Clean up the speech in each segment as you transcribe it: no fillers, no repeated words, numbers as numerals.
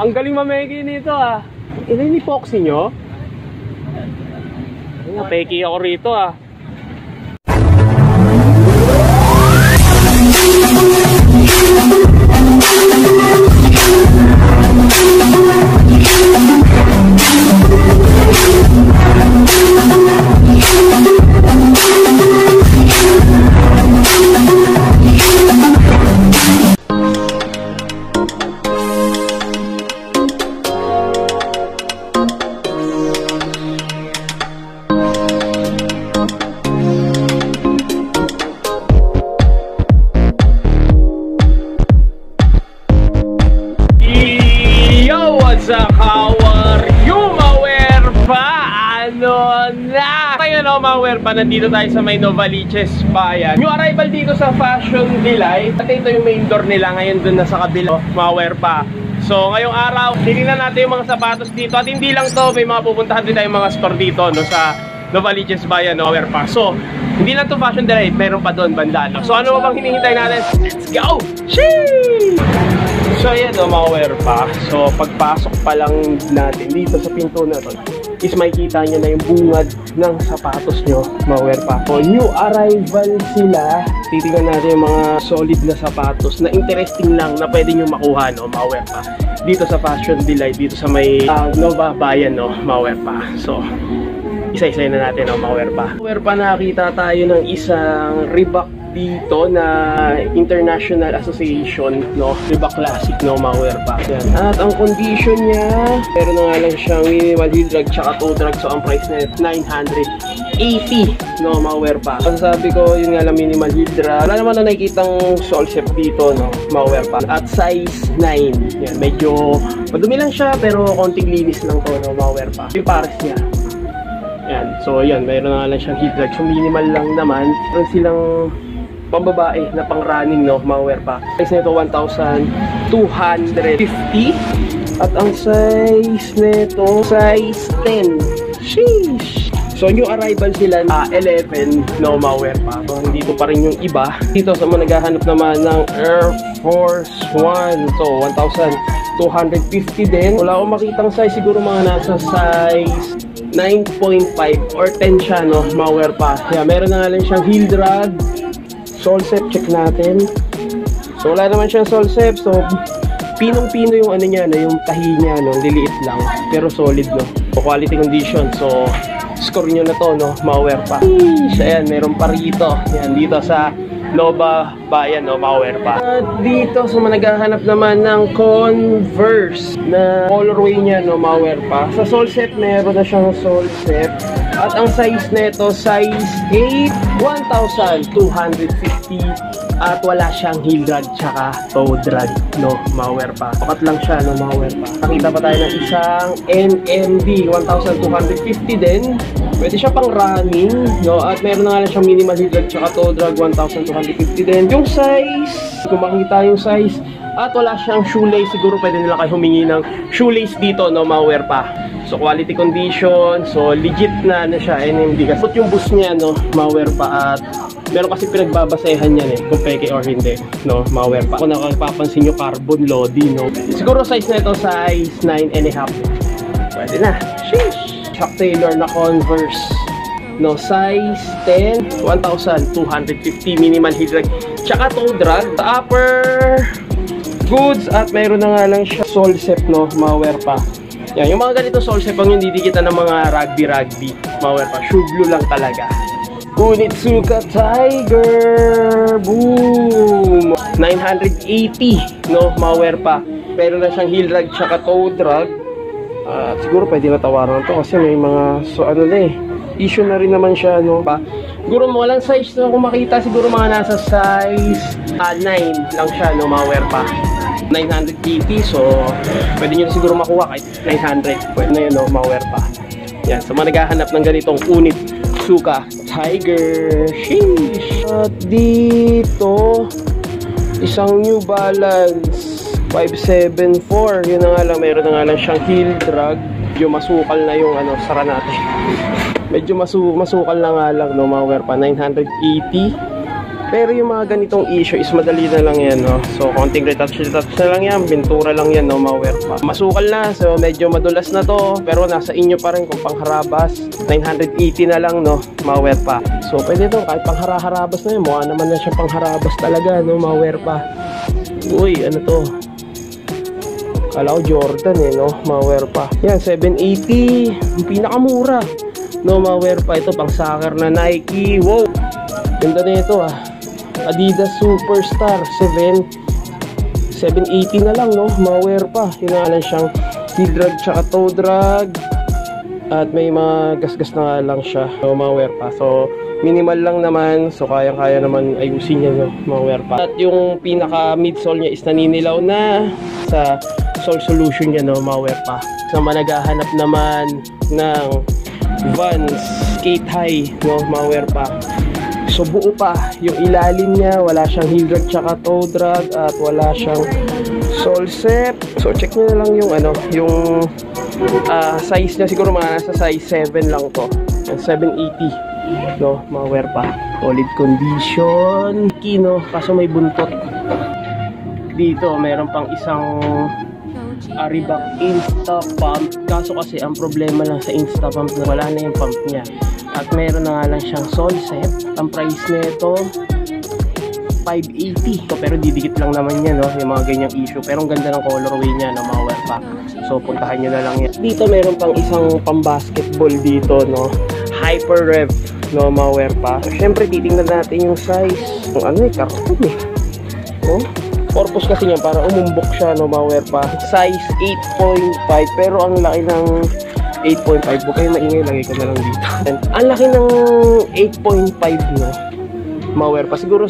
Ang galing mameki nito ah. Ito ni Foxy nyo? Peki ako rito ah. Maware pa, nandito tayo sa may Novaliches Bayan. New arrival dito sa Fashion Delight. At ito yung main door nila. Ngayon dun nasa kabila, Maware pa. So ngayong araw, tingnan natin yung mga sapatos dito. At hindi lang to, may mga pupuntahan din tayong mga store dito no, sa Novaliches Bayan, Maware pa. So hindi lang to Fashion Delight, meron pa doon banda no? So ano bang hinihintay natin? Let's go! Sheesh! So ayan o, Maware pa. So pagpasok pa lang natin dito sa pinto na to is makikita nyo na yung bungad ng sapatos nyo, Maware pa. So new arrival sila. Titingnan natin yung mga solid na sapatos na interesting lang na pwede nyo makuha, no, Maware pa. Dito sa Fashion Delight, dito sa may Nova Bayan, no, Maware pa. So isa-isa na natin, no, Maware pa. Maware pa, nakakita tayo ng isang Reebok dito na International Association, no, Reebok Classic, no, Maware pa. Yan. At ang condition niya, meron na nga lang siyang minimal heel drag tsaka toe drag. So ang price na 980, no, Maware pa. Sabi ko, yun nga lang minimal heel drag. Wala naman na nakikitang sole shape dito, no, Maware pa. At size 9. Yan, medyo madumi lang siya pero konting linis lang to, no, Maware pa. Yung pares niya. Yan. So yan, mayroon na nga lang siyang heel drag. So minimal lang naman. Meron silang pambabae na pang running, no, Maware pa. Size nito 1,250 at ang size nito size 10. Sheesh. So new arrival sila 11, no, Maware pa. So dito pa rin yung iba. Dito sa mga naghahanap naman ng Air Force 1. So 1,250 din. Wala akong makitang size, siguro mga nasa size 9.5 or 10 siya, no, Maware pa. Kaya meron na nga lang siyang heel drag. Sole shape, check natin. So wala naman siyang sole shape. So pinong-pino yung ano niya, no, yung tahi niya, no, liliit lang pero solid, no. So quality condition. So score niyo na to, no, Maware pa. Ayan, meron pa rito. Yan, dito sa Nova Bayan, no, Maware pa. At dito sa naghahanap naman ng Converse na colorway niya, no, Maware pa. Sa sole shape, meron na siyang sole shape. At ang size nito, size 8, 1,250. At wala siyang heel drag tsaka toe drag, no, Maware pa. Pakat lang siya, no, Maware pa. Nakita pa tayo ng isang NMD, 1,250 din. Pwede siya pang running, no, at meron na nga lang siyang minimal heel drag tsaka toe drag, 1,250 din. Yung size, kung makikita yung size, at wala siyang shoelace, siguro pwede nila kayo humingi ng shoelace dito, no, Maware pa. So quality condition, so legit na siya, NMD. Kasi yung boost niya, no, Maware pa. At meron kasi pinagbabasehan yan, kung peke or hindi, no, Maware pa. Kung nakakapansin nyo, carbon lodi, no. Siguro size na ito, size 9.5. Pwede na. Sheesh! Chuck Taylor na Converse, no, size 10, 1,250 minimal heel drag tsaka toe drag. Sa upper goods, at mayroon na nga lang siya sole shape, no, Maware pa. Yan, yung mga ganito sole shape ang yung didikitan ng mga rugby, Maware pa. Shoe glue lang talaga. Onitsuka Tiger, boom, 980, no, Maware pa. Pero na siyang heel drag tsaka toe drag. Siguro pwede na tawaran to kasi may mga, so ano na issue na rin naman siya, no, pa. Siguro walang size, no, kung makita, siguro mga nasa size 9 lang siya, no, Maware pa. 980, so pwede nyo na siguro makuha kahit 900. Pwede na yun, no, Maware pa. Yan, so mga naghahanap ng ganitong Onitsuka Tiger. Sheesh! At dito, isang New Balance 574. Yun na nga lang, mayroon na nga lang siyang heel drag. Medyo masukal na yung ano, sara natin. Medyo masukal na nga lang, no, Maware pa. 980. Pero yung mga ganitong issue is madali na lang yan, no? So, konting retouch na lang yan, pintura lang yan, no? Mawear pa. Masukal na, so medyo madulas na to. Pero nasa inyo pa rin kung pangharabas. 980 na lang, no? Mawear pa. So, pwede to, kahit pangharabas na yun. Mukha naman na siya pangharabas talaga, no? Mawear pa. Uy, ano to? Kala ko Jordan, eh, no? Mawear pa. Yan, 780. Yung pinakamura. No, mawear pa. Ito, pang soccer na Nike. Wow! Ganda na ito, ah. Adidas Superstar 780 na lang, no? Mawear pa. Yun na lang siyang heel drag tsaka toe drag. At may mga gasgas na lang siya. So, mawear pa. So, minimal lang naman. So, kaya-kaya naman ayusin niya, no? Mawear pa. At yung pinaka midsole niya is naninilaw na sa sole solution niya, no? Mawear pa. So, managahanap naman ng Vans skate high, no? Mawear pa. So buo pa yung ilalim niya, wala siyang heel drag tsaka toe drag at wala siyang sole set. So check nyo na lang yung ano, yung size niya, siguro mga nasa size 7 lang to. 780, no? Mawear pa. Solid condition. Kino, kaso may buntot. Dito meron pang isang Reebok Insta Pump. Kaso kasi ang problema lang sa Insta Pump na wala na yung pump niya. At meron na nga lang siyang sole set. Ang price nito 580. So, pero didikit lang naman yan, no? Yung mga ganyang issue. Pero ang ganda ng colorway niya, no? Mawear pa. So puntahan nyo na lang yan. Dito meron pang isang pang-basketball dito, no? Hyper Rev, no? Mawear pa. So, syempre titingnan natin yung size. Yung ano, karton eh. Oh? Purpose kasi niya para umumbok siya, no? Mawear pa. Size 8.5. Pero ang laki ng 8.5. Huwag kayo maingay, lagay ko na lang dito. Ang laki ng 8.5, no? Mawear pa. Siguro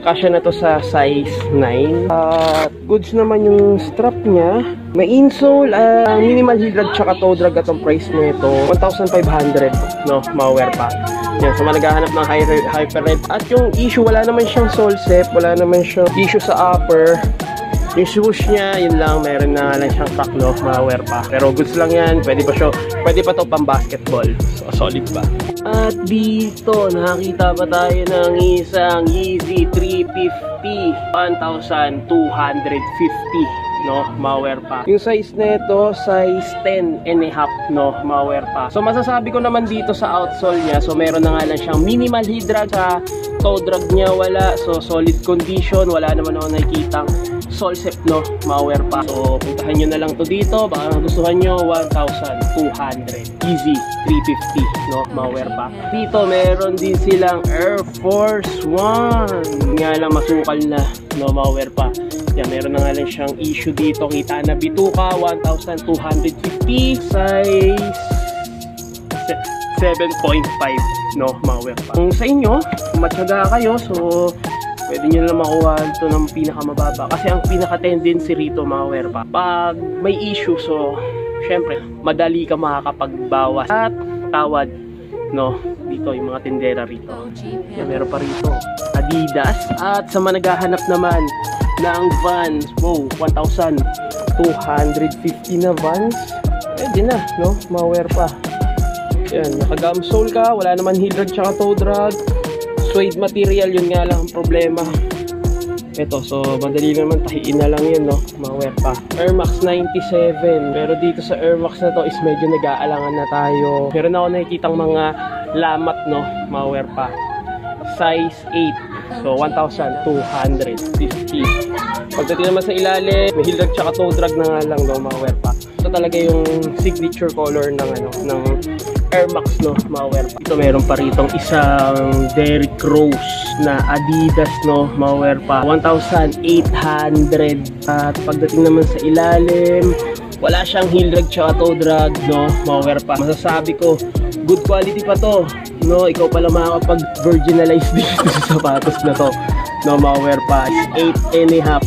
kasya na to sa size 9. At goods naman yung strap niya. May insole, minimal heel drag tsaka toe drag at ang price nito 1,500, no? Mawear pa. Yan, so naghahanap ng hyper red. At yung issue, wala naman siyang sole set, wala naman siyang issue sa upper. Yung swoosh niya, yun lang, meron na lang siyang crack, no? Mawear pa. Pero goods lang yan, pwede pa to pang basketball. So solid pa. At dito, nakakita pa tayo ng isang Yeezy 350 1,250, no? Mawear pa. Yung size nito, size 10 and a half, no? Mawear pa. So masasabi ko naman dito sa outsole niya, so meron na nga lang siyang minimal heel drag. Sa toe drag niya wala, so solid condition, wala naman ako nakikitang sole set, no? Mawear pa. So puntahan nyo na lang to dito, baka gustuhan nyo 1,200 Yeezy 350, no? Mawear pa. Dito meron din silang Air Force 1, nga lang masukal na, no? Mawear pa. Yan, meron na nga lang siyang issue dito, kita na bituka 1,250, size 7.5, no? Mawear pa. Kung sa inyo, kung matyaga kayo, so pwede nyo na makuha ito ng pinakamababa. Kasi ang pinaka-tendency rito, mawear pa, pag may issue, so syempre madali ka makakapagbawas at tawad, no? Dito yung mga tindera rito. Yan, meron pa rito Adidas. At sa mga naghahanap naman ng Vans, wow, 1,250 na Vans, pwede na, no? Mawear pa. Yan, naka-gum sole ka, wala naman heel drag tsaka toe drag. Suede material, yun nga lang ang problema. Ito, so madali naman, tahiin na lang yun, no? Mawear pa. Air Max 97. Pero dito sa Air Max na to is medyo nag-aalangan na tayo. Meron ako nakikitang mga lamat, no? Mawear pa. Size 8. So 1,250. Pagdating naman sa ilalim, may heel drag tsaka toe drag na nga lang, no? Mawear pa. Ito talaga yung signature color ng ano, ng Air Max, no? Mawear pa. Ito meron pa ritong isang Derrick Rose na Adidas, no? Mawear pa. 1,800. At pagdating naman sa ilalim, wala siyang heel drag tsaka toe drag, no? Mawear pa. Masasabi ko, good quality pa to, no? Ikaw pala makakapag-virginalize dito sa sapatos na to, no? Mawear pa. 8.5.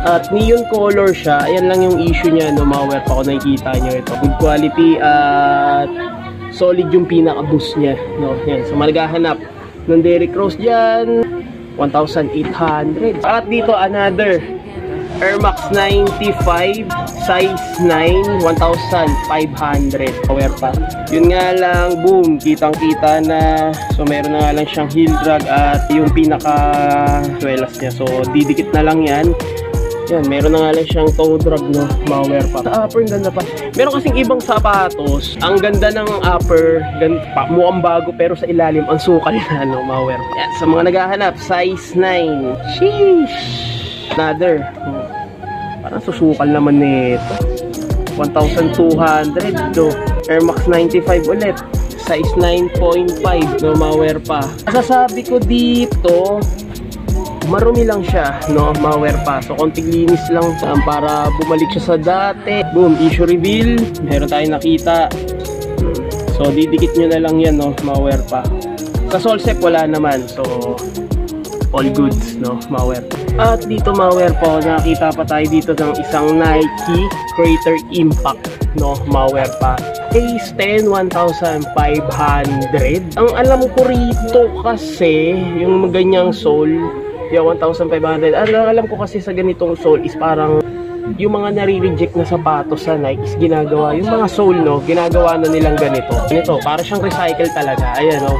At neon color siya. Ayan lang yung issue niya, no? Mawear pa, kung nakikita nyo ito. Good quality at solid yung pinaka-boost niya, no? Yan. So maghahanap ng Derrick Rose dyan, 1,800. At dito another Air Max 95, size 9, 1,500 power pa. Yun nga lang, boom, kitang-kita na. So meron na nga lang siyang heel drag at yung pinaka swelas niya. So didikit na lang yan. Yan, meron na nga lang siyang toe drag, no, mga pa. Sa upper, ganda pa. Meron kasing ibang sapatos. Ang ganda ng upper, mukhang bago, pero sa ilalim, ang sukal na, no, mga pa. Yan, sa mga naghahanap, size 9. Sheesh! Another. Parang susukal naman nito. 1,200, no. Air Max 95 ulit. Size 9.5, no, mga pa. Masasabi ko dito, marumi lang siya, no, ma-wear pa. So, konting linis lang para bumalik siya sa dati. Boom, issue reveal. Meron tayong nakita. So, didikit nyo na lang yan, no, ma-wear pa. Sa Solsep, wala naman. So, all goods, no, ma-wear. At dito, ma-wear po, nakita pa tayo dito ng isang Nike Crater Impact, no, ma-wear pa. Ace 10, 1,500. Ang alam ko rito kasi, yung ganyang sole, yung 1,500. Alam ko kasi sa ganitong sole is parang yung mga nare-reject na sapatos sa Nike is ginagawa, yung mga sole, no, ginagawa na nilang ganito. Ganito, para siyang recycle talaga. Ayan, no.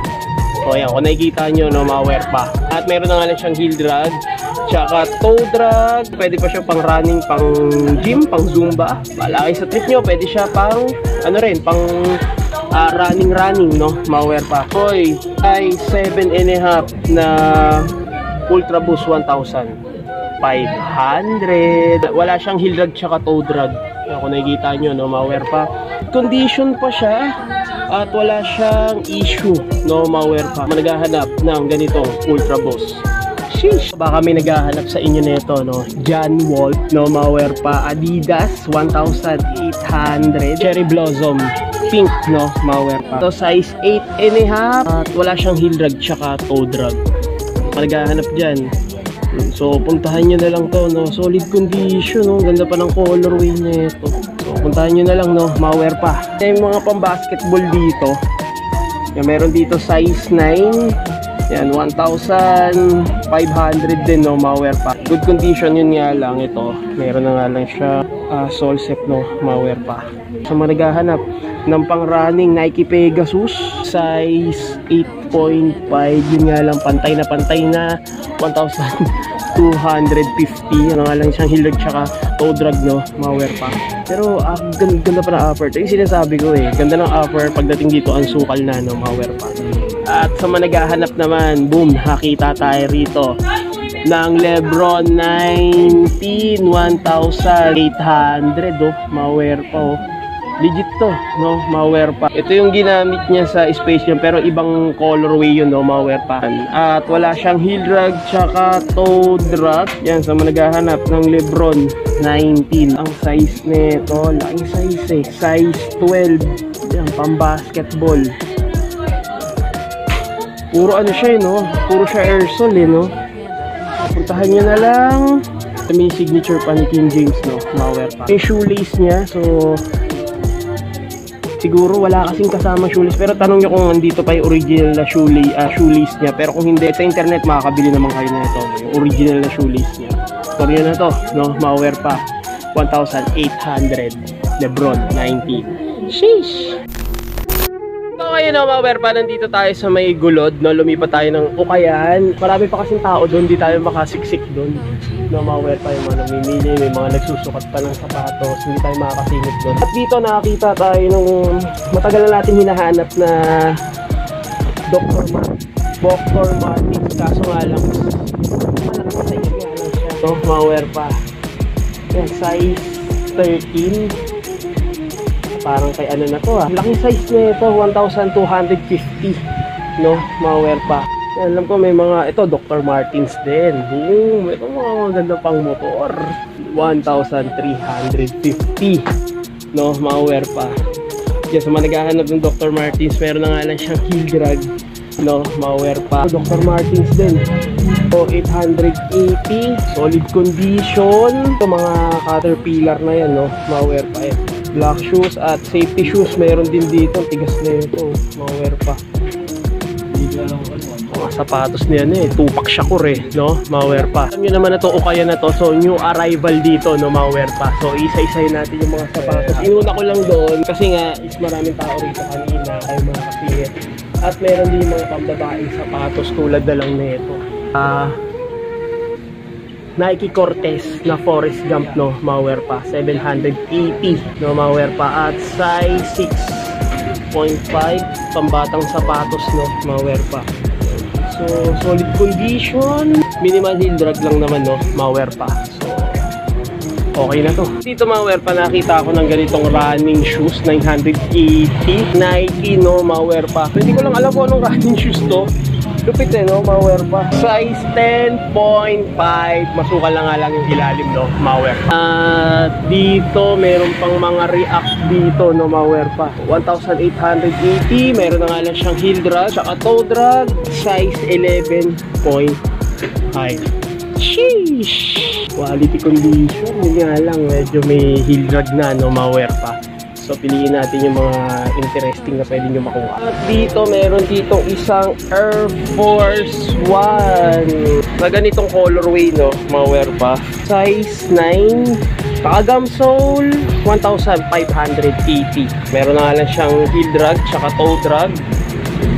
So, ayan, kung nakikita nyo, no, ma-wear pa. At meron na nga lang siyang heel drag, tsaka toe drag. Pwede pa siya pang running, pang gym, pang zumba. Bahala kayo sa trip nyo, pwede siya pang, ano rin, pang running, no, ma-wear pa. Hoy, ay 7.5 na Ultra Boost 1,500. Wala siyang heel drag tsaka toe drag. Kung nakikita nyo, no, ma-wear pa. Condition pa siya at wala siyang issue, no, ma-wear pa. Naghahanap ng ganitong Ultra Boost. Sheesh! Baka may naghahanap sa inyo nito, no. John Wall, no, ma-wear pa. Adidas 1,800. Cherry Blossom pink, no, ma-wear pa. So size 8.5 at wala siyang heel drag tsaka toe drag. Naghahanap dyan. So, puntahan nyo na lang to, no. Solid condition, no. Ganda pa ng colorway na ito. So, puntahan nyo na lang, no. Ma-wear pa. Yung mga pang-basketball dito. Yan, meron dito size 9. Yan, 1,500 din, no. Ma-wear pa. Good condition, yun nga lang. Ito, meron na nga lang siya Solsep, no. Ma-wear pa. So, naghahanap ng pang-running Nike Pegasus size 8.5. Yun nga lang, pantay na 1,250. Ano nga lang siyang heel drag tsaka toe drag, no, ma-wear pa. Pero ganda pa ng upper. Ito yung sinasabi ko, eh, ganda ng upper. Pagdating dito, ang sukal na, no, ma-wear pa. At sa mga naghahanap naman, boom, nakita tayo rito ng Lebron 19, 1,800, oh, ma-wear pa, oh. Legit to, no, ma-wear pa. Ito yung ginamit niya sa Space Jam, pero ibang colorway yun, no, ma-wear pa. At wala siyang heel drag tsaka toe drag. Yan, sa mga naghahanap ng Lebron 19. Ang size nito, laking size, eh, size 12. Yan, pang basketball. Puro ano siya, no, puro siya airsole, eh, no. Puntahan nyo na lang. May signature pa ni King James, no, ma-wear pa. May shoelace niya, so siguro wala kasing kasama shoelace, pero tanong nyo kung nandito pa yung original na shoelace niya. Pero kung hindi, sa internet makakabili naman kayo na ito, yung original na shoelace niya. So yun na to, no, ma-wear pa. 1,800. Lebron 19. Sheesh! So ayun, no, ma-wear pa, nandito tayo sa may Gulod, no, lumipat tayo ng Ukayan. Marami pa kasing tao doon, di tayo makasiksik doon. No, ma-wear pa yung mga namimili, may mga nagsusukat pa ng sapatos, hindi tayo makakasingit doon. At dito nakakita tayo nung matagal na natin hinahanap na Dr. Martens, kaso nga lang malaki sa size nga lang siya. No, ma-wear pa. Yan, size 13. Parang kay ano na to, laking size na ito, 1,250, no, ma-wear pa. Yan, alam ko may mga, ito Dr. Martens din. Boom, ito mga maganda pang motor. 1,350, no, ma-wear pa. Yan, sa mga naghahanap ng Dr. Martens, meron na nga lang siyang heel drag, no, ma-wear pa. Dr. Martens din. So, 880, solid condition. Ito mga Caterpillar na yan, no, ma-wear pa yan. Black shoes at safety shoes meron din dito. Tigas na ito, ma-wear pa. Mga sapatos niya eh, Tupac Shakur eh, no? Malware pa. Alam nyo naman na to, Ukaya na to. So, new arrival dito, no? Malware pa. So, isa-isahin natin yung mga sapatos. Inuna ko lang doon kasi nga, is maraming tao rito kanina, ay mga kapilip. At meron din yung mga pambabaeng sapatos tulad na lang nito. Nike Cortez na Forrest Gump, no? Malware pa. 780, no? Malware pa. At size 6.5 pambatang sapatos, no? Malware pa. So, solid condition. Minimal heel drag lang naman, no? Malware pa. So, okay na to. Dito malware pa, nakita ako ng ganitong running shoes. 980. Nike, no? Malware pa. So, hindi ko lang alam kung anong running shoes to. Lupit eh, no? Malware pa. Size 10.5. Masukal na nga lang yung ilalim, no? Malware. At dito, meron pang mga React dito, no? Malware pa. 1,880. Meron na nga lang siyang heel drag. Tsaka toe drag. Size 11.5. Sheesh! Quality condition. Yun nga lang, medyo may heel drag na, no? Malware pa. So, piliin natin yung mga interesting na pwede nyo makuha. At dito, meron ditong isang Air Force 1 na ganitong colorway, no? Malware pa. Size 9. Gum sole, 1,580. Meron na lang siyang heel drag, tsaka toe drag.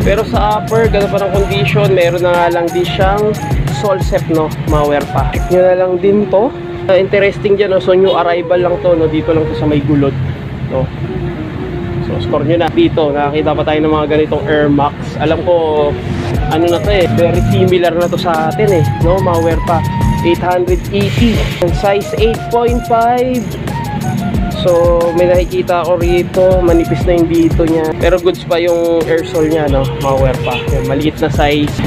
Pero sa upper, gano'n pa ng condition. Meron na nga lang din siyang sole set, no? Malware pa. Check nyo na lang din to. Interesting dyan, no? So, new arrival lang to, no? Dito lang to sa may gulod. No. So, score nyo na. Dito, nakakita pa tayo ng mga ganitong Air Max. Alam ko, ano na to eh, very similar na to sa atin eh, no? Malware pa. 880. Size 8.5. So, may nakikita ako rito. Manipis na yung dito niya. Pero goods pa yung air sole niya, no? Malware pa. Yan, maliit na size.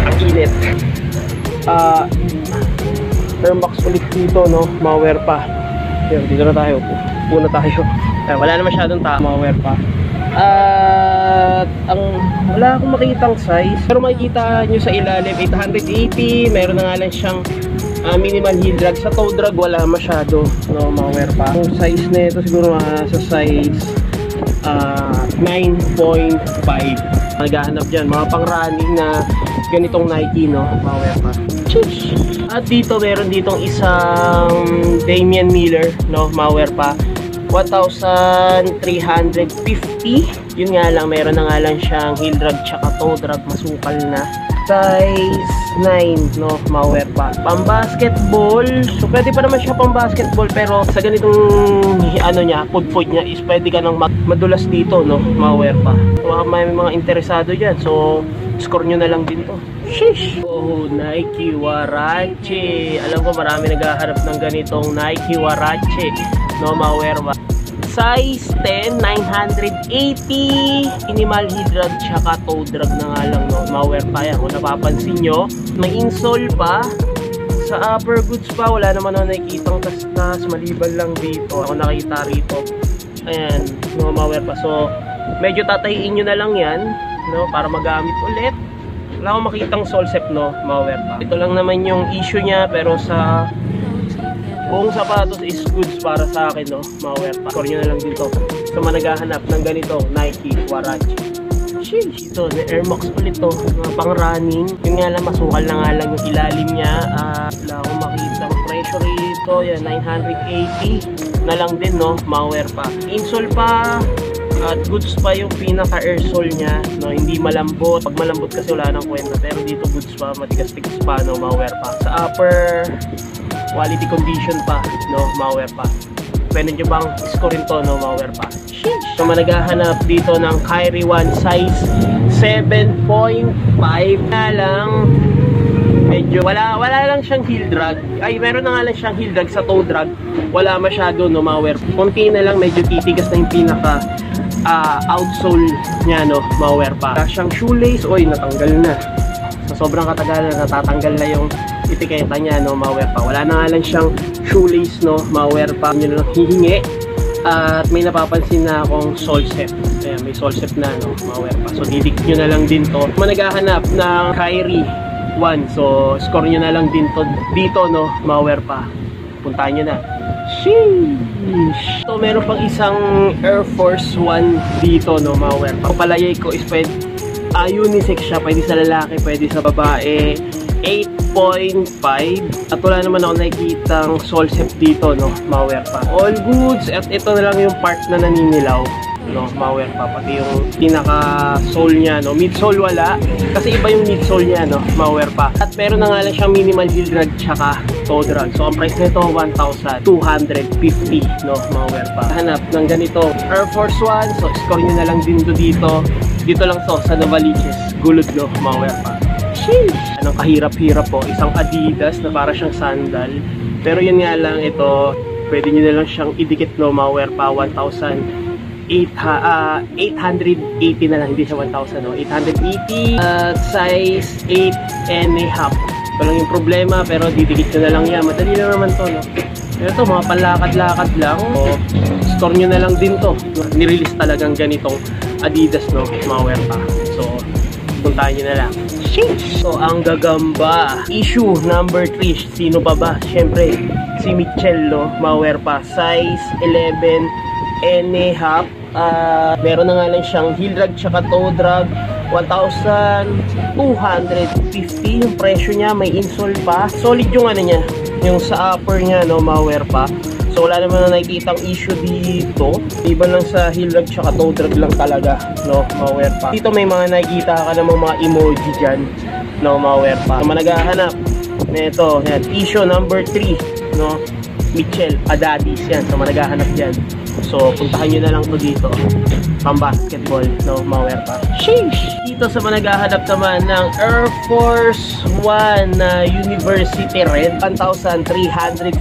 Ang init. Air Max ulit dito, no? Malware pa. Yan, dito na tayo. Puna tayo. Wala na masyadong tao. Malware pa. At wala akong makitang size. Pero makikita nyo sa ilalim 880. Meron na nga lang siyang minimal heel drag. Sa toe drag wala masyado, no? Malware pa. Yung size na ito siguro sa size 9.5. Naghahanap dyan mga pang running na ganitong Nike, no? Malware pa. Cheers! At dito meron ditong isang Damian Miller, no? Malware pa. 1,350. Yun nga lang, meron na nga lang siyang heel drag tsaka toe drag, masukal na. Size 9, no? Malware pa. Pang-basketball. So, pwede pa naman siya pang-basketball, pero sa ganitong ano niya, food niya is pwede ka nang madulas dito, no? Malware pa. So, may mga interesado dyan. So, score nyo na lang din to. Sheesh! Oh, Nike Huarache. Alam ko marami naghahanap ng ganitong Nike Huarache, no? Malware pa. Size 10, 980. Minimal heel drag tsaka toe drag na nga lang, no? Malware pa yan. Kung napapansin nyo, may insole pa. Sa upper goods pa, wala naman ako nakikitang kastas. Maliban lang dito. Ako nakita rito. Ayan, no? Malware pa. So, medyo tatahiin nyo na lang yan, no? Para magamit ulit. Wala akong makitang sole set, no? Malware pa. Ito lang naman yung issue niya, pero sa buong sapatos is goods para sa akin, no? Malware pa. Score nyo na lang dito. So, managhahanap ng ganito, Nike Huarache. Sheesh! Ito, the Air Max ulit to. Mga pang running. Yun nga lang, masukal na nga lang yung ilalim niya. Wala akong makitang presyo rito. Yan, 980 na lang din, no? Malware pa. Insole pa. At goods pa yung pinaka air sole niya, no? Hindi malambot. Pag malambot kasi wala nang kwenta. Pero dito goods pa, matigas-tigas pa, no? Malware pa. Sa upper, quality condition pa, no? Malware pa. Pwede nyo bang scorein to, no? Malware pa. Sheesh! So, managhahanap dito ng Kyrie 1 size 7.5 na lang. Medyo wala lang siyang heel drag. Ay, meron na nga lang siyang heel drag sa toe drag. Wala masyado, no? Malware. Konti na lang, medyo titigas na yung pinaka outsole niya, no? Malware pa. Siyang shoelace, oy, natanggal na. Sa sobrang katagalan, natatanggal na yung etiketa niya, no? Malware pa. Wala na nga lang siyang shoelace, no? Malware pa. Yun na lang hihingi. At may napapansin na akong sole set. Ayan, may sole set na, no? Malware pa. So, didik nyo na lang din to. Managhahanap ng Kyrie 1. So, score nyo na lang din to dito, no? Malware pa. Puntahan nyo na. Sheesh! So, meron pang isang Air Force 1 dito, no? Malware pa. Palayay ko is Unisex siya, pwede sa lalaki, pwede sa babae. 8.5 at wala naman ako nakikitang solsep dito, no, malware pa. All goods, at ito na lang yung part na naninilaw, no, malware pa. Pati yung pinaka sole niya, no, midsole wala kasi iba yung midsole niya, no, malware pa. At meron na nga lang siyang minimal heel drag tsaka toe drag. So ang price nito 1,250, no, malware pa. Hanap ng ganito Air Force One, so score nyo na lang din dito lang to sa Novaliches, Gulod, no, malware pa. Anong kahirap-hirap po, isang Adidas na para siyang sandal. Pero yun nga lang, ito pwede nyo na lang siyang idikit, no, malware pa. 880 na lang, hindi siya 1,000, no, 880 size 8.5. Ito lang yung problema, pero didikit nyo na lang yan. Madali na naman to, no. Pero ito, mga panlakad-lakad lang, so store nyo na lang din to. Nirelease talagang ganitong Adidas, no, malware pa. So puntahan nyo na lang. So, ang gagamba, issue number 3, sino pa ba? Siyempre, si Mitchell, no? Malware pa, size 11.5. Meron na nga lang siyang heel drag tsaka toe drag. 1,250 yung presyo niya, may insole pa. Solid yung ano niya, yung sa upper niya, no? Malware pa. So wala naman na nakikitang issue dito. Iba lang sa heel drag tsaka toe drag lang talaga, no, malware pa. Dito may mga nakikita ka namang mga emoji dyan, no, malware pa. So managahanap nito, yan, issue number 3, no, Mitchell Adadis, yan. So managahanap dyan. So puntahan nyo na lang to dito, pang basketball, no, malware pa. Sheesh! Dito sa managahanap naman ng Air Force One na University Red, 1,350.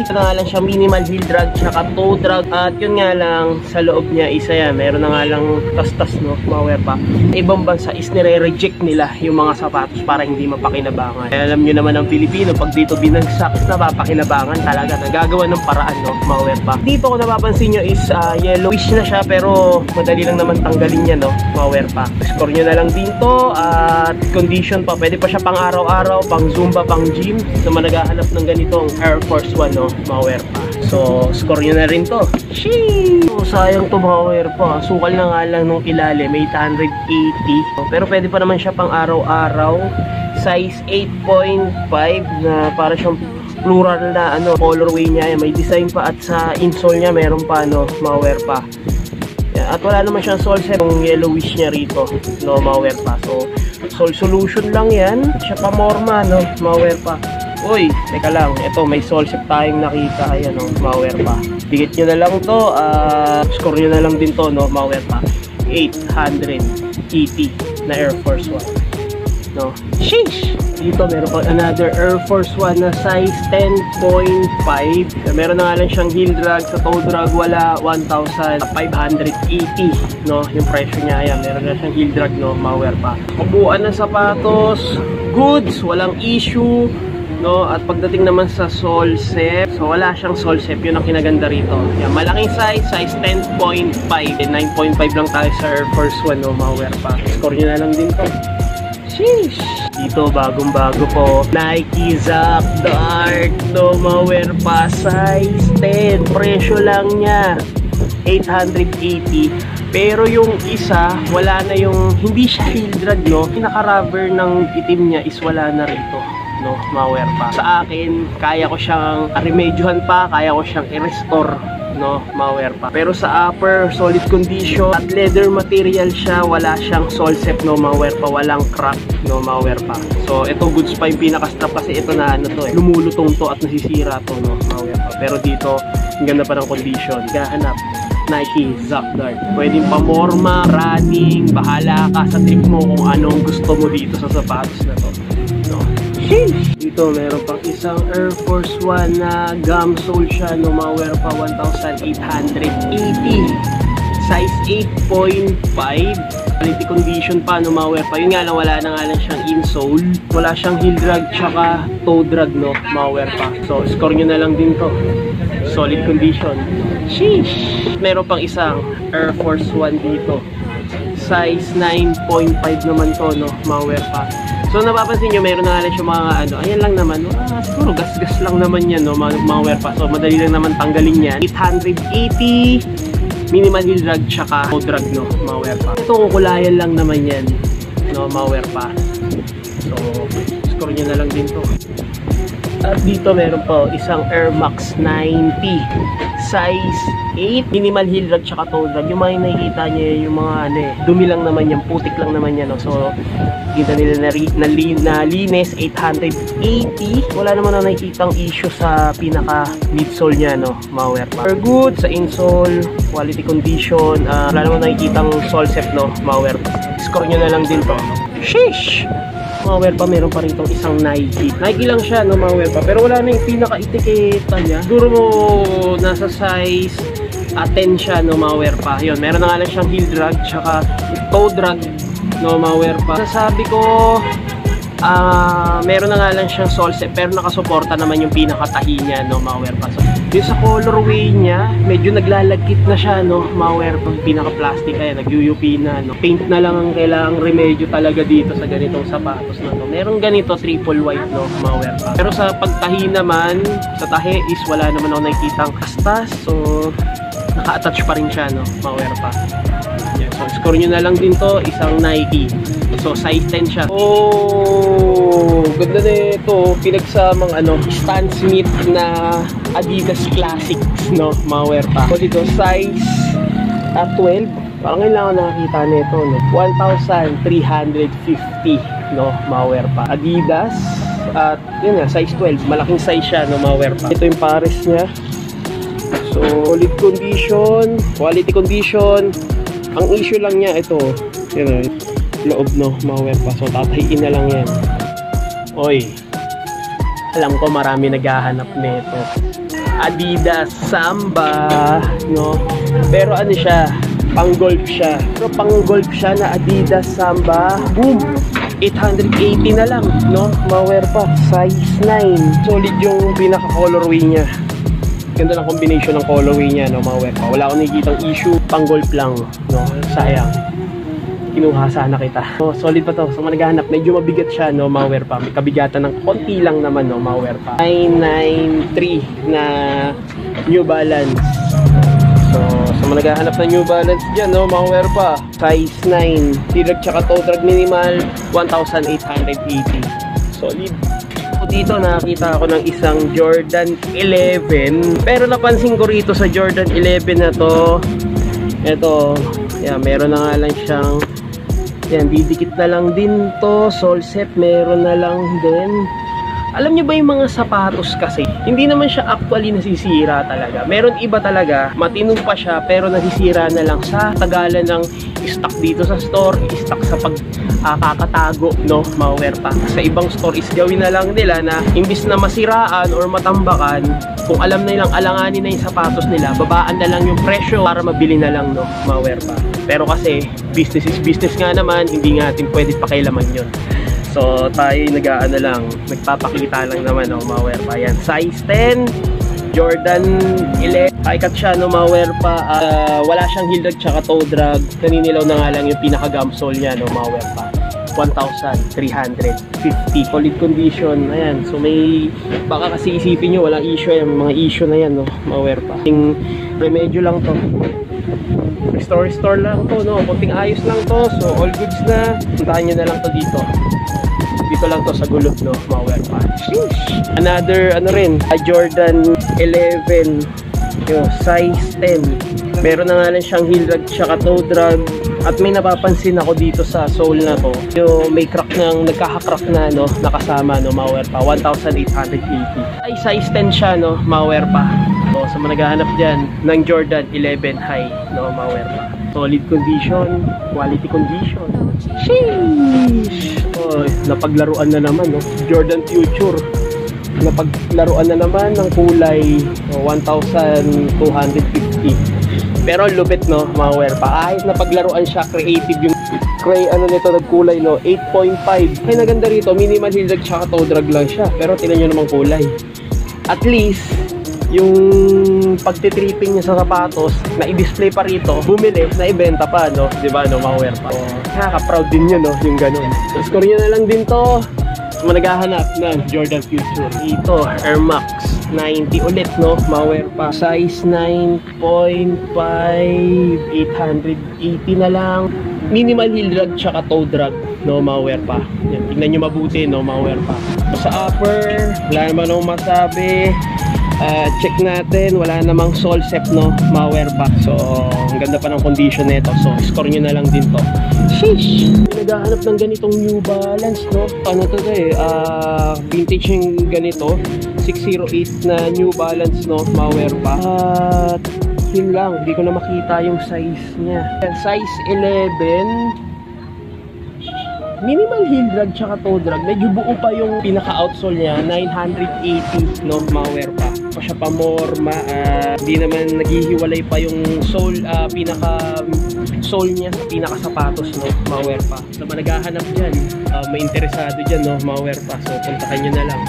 Ito na nga lang siya, minimal heel drag tsaka toe drag. At yun nga lang, sa loob niya isa yan, meron na nga lang tas-tas, no, malware pa. Ibang bansa is nire-reject nila yung mga sapatos para hindi mapakinabangan. Alam nyo naman ang Pilipino, pag dito binagsak, napapakinabangan talaga. Nagagawa ng paraan, no, malware pa. Dito ko napapansin nyo is yellowish na siya, pero madali lang naman tanggalin niya, no, malware pa. Score nyo na lang dito, at condition pa, pwede pa siya pang araw-araw, pang zumba, pang gym. So managahanap ng ganitong Air Force One, no, malware pa. So score nyo na rin to. Sheesh! So, sayang to, malware pa. Sukal na nga lang nung ilalim, 880. Pero pwede pa naman siya pang araw-araw. Size 8.5 na para siyang plural na ano, colorway niya. May design pa, at sa insole niya meron pa, no, malware pa. At wala naman siyang solsep, yung yellowish niya rito, no, malware pa. So sol solution lang yan. Siya pa morma, no, malware pa. Uy, teka lang, ito may solsep tayong nakita. Ayan, no, malware pa. Dikit nyo na lang to, score nyo na lang din to, no, malware pa. 880 na Air Force One, no. Sheesh! Dito meron pa another Air Force One na size 10.5. Meron na nga lang siyang heel drag, sa toe drag wala, 1,580, no, yung presyo niya. Ayan, meron na siyang heel drag, no, malware pa. Kabuuan ng sapatos, goods, walang issue, no. At pagdating naman sa solsep, so wala siyang solsep, yun ang kinaganda rito. Yan, malaking size 10.5. 9.5 lang tayo sa Air Force One, no, malware pa. Score nyo na lang din to. Sheesh! Dito, bagong-bago po, Nike Zach Dart, no, malware pa, size 10. Presyo lang niya 880. Pero yung isa, wala na yung, hindi siya heel drag, no. Pinaka-rubber ng itim niya is wala na rito, no, malware pa. Sa akin, kaya ko siyang remedyohan pa, kaya ko siyang i-restore, no, malware pa. Pero sa upper, solid condition at leather material siya, wala siyang solsep, no, malware pa, walang crack, no, malware pa. So ito goods pa yung pinaka-strap, kasi ito na ano to, lumulutong to at nasisira to, no, malware pa. Pero dito, ang ganda pa ng condition. Gahanap Nike Zach Dart. Pwedeng pamorma, running, bahala ka sa trip mo kung anong gusto mo dito sa sapatos na to, no. Dito meron pang isang Air Force One na gum sole siya, no, malware pa, 1,880. Size 8.5. Quality condition pa, no, malware pa. Yun nga lang, wala na nga lang siyang insole. Wala siyang heel drag tsaka toe drag, no, malware pa. So score nyo na lang din to. Solid condition. Sheesh! Meron pang isang Air Force One dito. Size 9.5 naman to, no, malware pa. So napapansin nyo, meron na nga lang siya mga ano, ayan lang naman, no? Siguro gas-gas lang naman yan, no, malware pa. So madali lang naman tanggalin yan. 880, minimal heel drag tsaka toe drag, no, malware pa. Ito kukulayan lang naman yan. no, malware pa. So, score nyo na lang din to. At dito meron po isang Air Max 90 size 8, minimal heel drag tsaka toe drag. Yung mga nakikita nyo, yung mga ano eh, dumi lang naman yan, putik lang naman yan, no? So kita nila na linis 880. Wala naman na nakikitang issue sa pinaka midsole nya, no, malware pa. Very good sa insole, quality condition, wala naman nakikitang sole set, no, malware pa. Score nyo na lang din to. Sheesh! Malware pa, meron pa rin itong isang Nike. Nike lang siya, no, malware pa. Pero wala na yung pinaka-etiketa niya. Siguro mo nasa size 10 siya, no, malware pa. Yun, meron na nga lang siyang heel drag, tsaka toe drag, no, malware pa. Sasabi ko, meron na nga lang siyang sole set, pero nakasuporta naman yung pinaka-tahi niya, no, malware pa. So, yung sa colorway niya, medyo naglalagkit na siya, no, malware pa. Pinaka-plastic, kaya nag-UUP na, no. Paint na lang ang kailangang remedyo talaga dito sa ganitong sapatos na to. Meron ganito, triple white, no, malware pa. Pero sa pagtahi naman, sa tahi is wala naman ako nakikitang kastas. So, naka-attach pa rin siya, no, malware pa. Yeah, so, score nyo na lang din to, isang Nike. So, size 10 siya. Oh, ganda na ito. Pinagsamang Stan Smith na Adidas Classics, no, malware pa. So, dito, size 12. Parang ngayon lang ako nakakita nito, no. 1,350, no, malware pa. Adidas. At, yun nga, size 12. Malaking size siya, no, malware pa. Ito yung pares niya. So, solid condition, quality condition. Ang issue lang niya, ito, yun, loob, no, malware pa. So, tatahiin na lang yan. Oy, alam ko marami naghahanap nito. Adidas Samba, no? Pero ano siya, pang golf siya. Pero pang golf siya na Adidas Samba. Boom! 880 na lang, no? Malware pa. Size 9. Solid yung pinaka-colorway niya. Ganda ng combination ng colorway niya, no, malware pa. Wala akong nakikitang issue, pang golf lang, no? Sayang. Kinuha sana kita. So, solid pa to. So, naghahanap, medyo mabigat siya, no, malware pa. May kabigatan ng konti lang naman, no, malware pa. 993 na New Balance. So, sa naghahanap ng New Balance dyan, no, malware pa. Size 9. T-drag tsaka toe drag minimal, 1,880. Solid. Dito nakita ako ng isang Jordan 11, pero napansin ko rito sa Jordan 11 na to, eto, yan, meron na nga lang siyang, yan, didikit na lang din to, sole set, meron na lang din. Alam nyo ba yung mga sapatos kasi, hindi naman siya actually nasisira talaga. Meron iba talaga, matinong pa siya, pero nasisira na lang sa tagalan ng stock dito sa store, stock sa kakatago, no, malware pa. Sa ibang store is gawin na lang nila na imbis na masiraan or matambakan, kung alam na nilang alanganin na yung sapatos nila, babaan na lang yung presyo para mabili na lang, no, malware pa. Pero kasi, business is business nga naman, hindi nga natin pwede pakialaman yun. So, tayo nag-aano lang, nagpapakita lang naman, no, malware pa. Yan, size 10, Jordan 11. High-cut siya, no, malware pa. Wala siyang heel drag tsaka toe drag. Kaninilaw na nga lang yung pinaka-gum sole niya, no, malware pa. 1,350. Solid condition. Ayan, so may, baka kasi isipin nyo, walang issue yan. Mga issue na yan, no, malware pa. Yung remedyo lang to. Restore lang to, no, konting ayos lang to. So, all goods na. Puntahan nyo na lang to dito. Dito lang to sa gulot, no, malware pa. Sheesh. Another, Jordan 11, yung size 10. Meron na nga lang siyang heel drag tsaka toe drag. At may napapansin ako dito sa sole na to, yung may crack ng, nagkaka-crack na, no, nakasama, no, malware pa. 1,880. Ay, size 10 siya, no, malware pa. So, sa mga naghahanap dyan ng Jordan 11 high, no, malware pa. Solid condition, quality condition. Sheesh! Oh, napaglaruan na naman, no? Jordan Future. Napaglaruan na naman ng kulay, 1,250. Pero lupit, no, malware pa. Kahit napaglaruan siya, creative yung nito, nagkulay, no, 8.5. Kaya naganda rito, minimal heel drag tsaka toe drag lang siya. Pero tinan nyo namang kulay. At least, yung pagtitripping niya sa sapatos na i-display pa rito, bumili, na ibenta pa, no, di ba, no, malware pa. So, nakaka-proud din yun, no, yung ganun. So, score nyo na lang din to, Naghahanap ng Jordan Future. Ito, Air Max 90 ulit, no? Malware pa. Size 9.5, 880 na lang. Minimal heel drag tsaka toe drag, no? Malware pa. Yan, tingnan nyo mabuti, no? Malware pa. So, sa upper, wala naman akong masabi. Check natin, wala namang sole sep, no? Malware pa. So, ang ganda pa ng condition nito. So, score nyo na lang din to. Sheesh! Naghahanap ng ganitong New Balance, no? Ano to eh? Vintage yung ganito. 608 na New Balance, no? Malware pa. At yun lang, hindi ko na makita yung size niya. Size 11. Minimal heel drag tsaka toe drag. Medyo buo pa yung pinaka-outsole niya. 980, no? Malware pa. Pa siya pa morma. Hindi naman naghihiwalay pa yung sole, pinaka-sole niya sa pinaka-sapatos, no? Malware pa. So, naghahanap dyan. May interesado dyan, no? Malware pa. So, puntahan nyo na lang.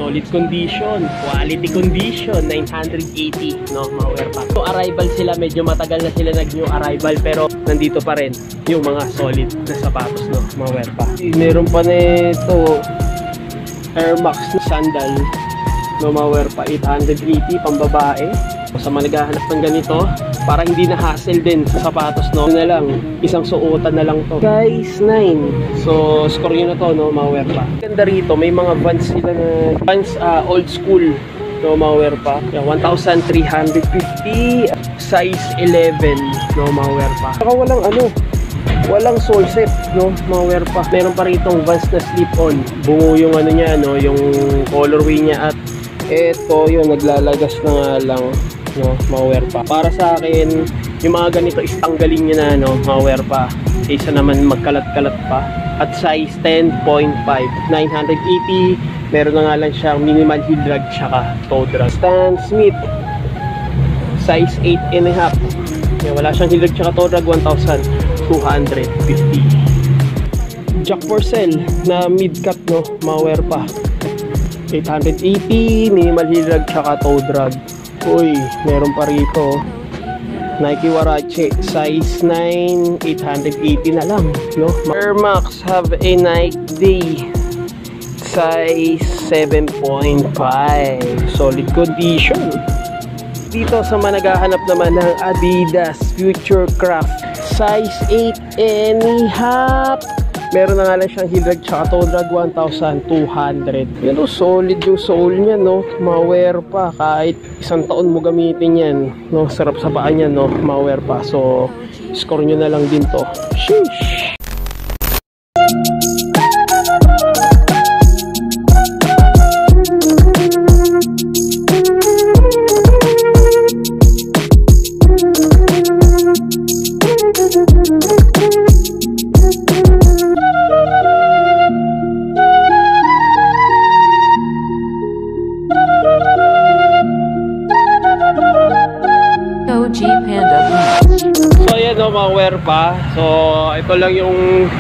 Solid condition, quality condition, 980, no? Malware pa. So, arrival sila, medyo matagal na sila nag-new arrival, pero nandito pa rin yung mga solid na sapatos, no? Malware pa. Meron pa nito Air Max sandal, no? Malware pa, 880, pambabae. Sa mga naghahanap ng ganito, para hindi na hassle din sa sapatos, no? Na lang, isang suotan na lang to. Guys, 9. So, score nyo na to, no? Malware pa. Ganda rito, may mga Vans sila na Vans old school, no? Malware pa. 1,350, size 11, no? Malware pa. Saka walang sole set, no? Malware pa. Meron pa ritong Vans na slip-on. Bungo yung ano niya, no? Yung colorway niya, at eto, yun, naglalagas na nga lang, no? Malware pa. Para sa akin, yung mga ganito is tanggalin nyo na, no? Malware pa. Isa naman magkalat-kalat pa. At size 10.5, 980. Meron na nga lang siyang minimal heel drag tsaka toe drag. Stan Smith, size 8.5. Wala siyang heel drag tsaka toe drag, 1,250. Jack Purcell na mid-cut, no? Malware pa. 880, minimal heel drag tsaka toe drag. Uy, meron pa rito Nike Huarache, size 9, 880 na lang, no? Air Max have a Nike Day, size 7.5, solid condition. Dito sa mga naghahanap naman ng Adidas Futurecraft, size 8.5. Meron na nga lang siyang heel drag tsaka toe drag, 1,200. Yan o, solid yung sole niya, no? Malware pa. Kahit isang taon mo gamitin yan, no? Sarap sa paa niya, no? Malware pa. So, score nyo na lang din to. Sheesh! So ayan, no, malware pa. So ito lang yung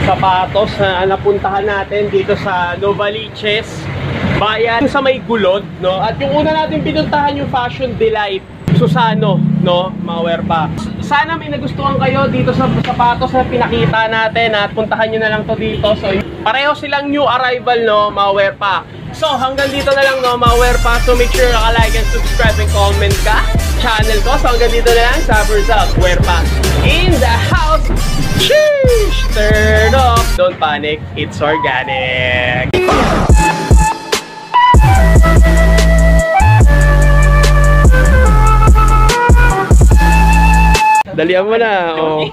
sapatos na napuntahan natin dito sa Novaliches Bayan sa may Gulod, no? At yung una natin pinuntahan yung Fashion Delight Susano, no? Malware pa. Sana may nagustuhan kayo dito sa sapatos na pinakita natin at puntahan nyo na lang to dito. So pareho silang new arrival, no? Malware pa. So hanggang dito na lang, no? Malware pa. So make sure naka-like and subscribe and comment ka channel ko. So hanggang dito na lang, Sabbers Up, Huerpa in the house. Sheesh! Turn off. Don't panic, it's organic. Dalihan mo na, oh.